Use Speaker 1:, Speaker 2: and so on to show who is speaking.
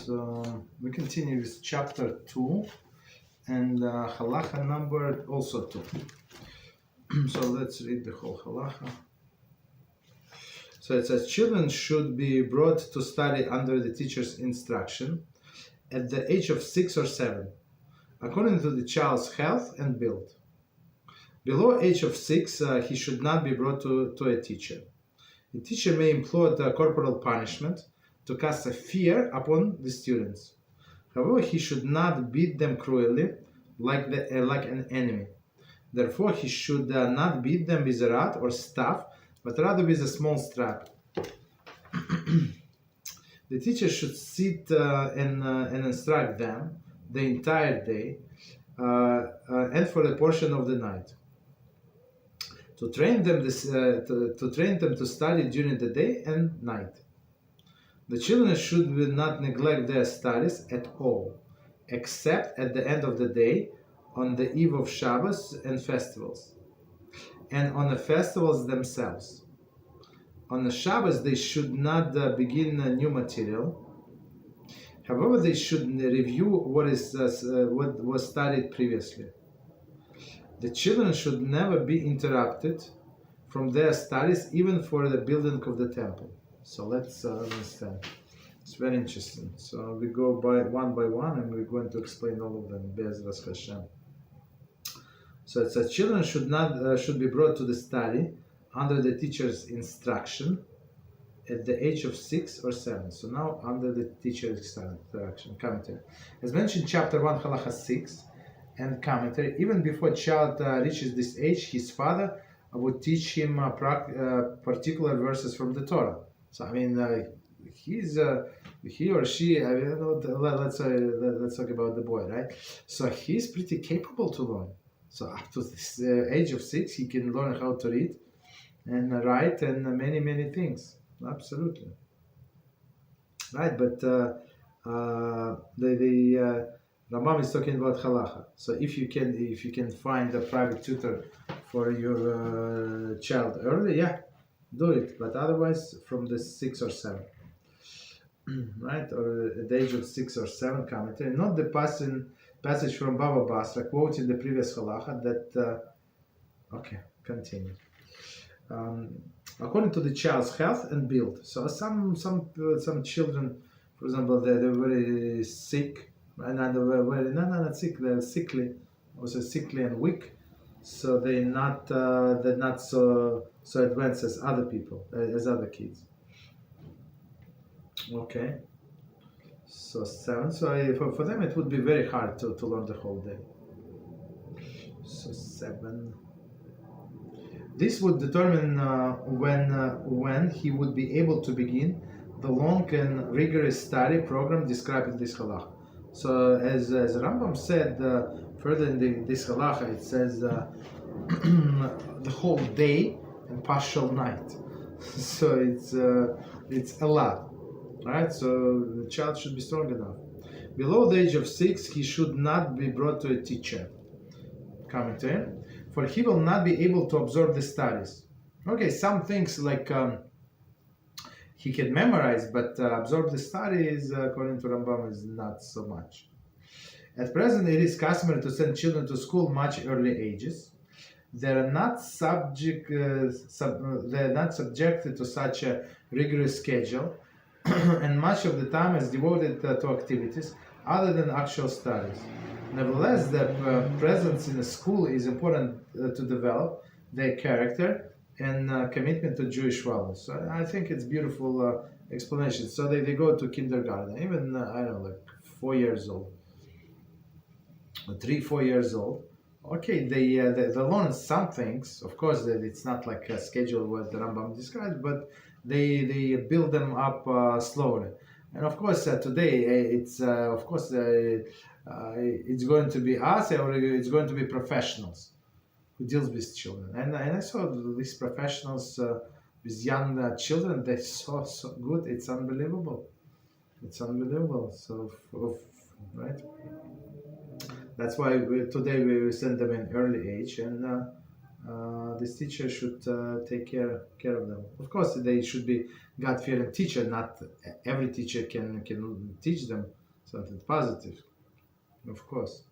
Speaker 1: So we continue with chapter 2 and Halachah number also 2. So let's read the whole Halachah. So it says, children should be brought to study under the teacher's instruction at the age of 6 or 7, according to the child's health and build. Below age of 6, he should not be brought to a teacher. The teacher may employ the corporal punishment to cast a fear upon the students. However, he should not beat them cruelly like an enemy. Therefore, he should not beat them with a rod or staff, but rather with a small strap. The teacher should sit and instruct them the entire day and for a portion of the night. To train them to study during the day and night. The children should not neglect their studies at all, except at the end of the day, on the eve of Shabbos and festivals, and on the festivals themselves. On the Shabbos, they should not begin new material. However, they should review what was studied previously. The children should never be interrupted from their studies, even for the building of the temple. So let's understand. It's very interesting. So we go by one, and we're going to explain all of them. Beezrat HaShem. So it says children should be brought to the study under the teacher's instruction at the age of 6 or 7. So now under the teacher's instruction. Commentary. As mentioned, chapter 1, Halachah 6, and commentary. Even before child reaches this age, his father would teach him particular verses from the Torah. So I mean, he or she. I mean, let's talk about the boy, right? So he's pretty capable to learn. So up to this age of 6, he can learn how to read and write and many things. Absolutely, right? But the Rabbi is talking about Halachah. So if you can find a private tutor for your child early, yeah, do it. But otherwise, from the 6 or 7, right, or at the age of 6 or 7, commentary. Not the passage from Baba Basra quoted the previous Halachah that. Okay, continue. According to the child's health and build. So some children, for example, they're very sick. And they were very not sick. They're sickly, also sickly and weak. So they're not so advanced as other people, as other kids. Okay. So 7. So for them it would be very hard to learn the whole day. So 7. This would determine when he would be able to begin the long and rigorous study program described in this halachah. So as Rambam said further in this halachah, it says the whole day and partial night. So it's a lot, right? So the child should be strong enough. Below the age of 6, he should not be brought to a teacher. Commentary. For he will not be able to absorb the studies. Okay, some things like he can memorize, but absorb the studies, according to Rambam, is not so much. At present, it is customary to send children to school much early ages. They are not subjected to such a rigorous schedule, and much of the time is devoted to activities other than actual studies. Nevertheless, the presence in a school is important to develop their character and commitment to Jewish values. So I think it's beautiful explanation. So they go to kindergarten, even I don't know, like 4 years old, 3-4 years old. Okay, they learn some things. Of course, it's not like a schedule what the Rambam describes, but they build them up slowly. And of course, today it's it's going to be us, or it's going to be professionals who deals with children. And I saw these professionals with young children. They're so good. It's unbelievable. It's unbelievable. So, right. That's why today we send them in early age, and this teacher should take care of them. Of course, they should be God-fearing teacher. Not every teacher can teach them something positive, of course.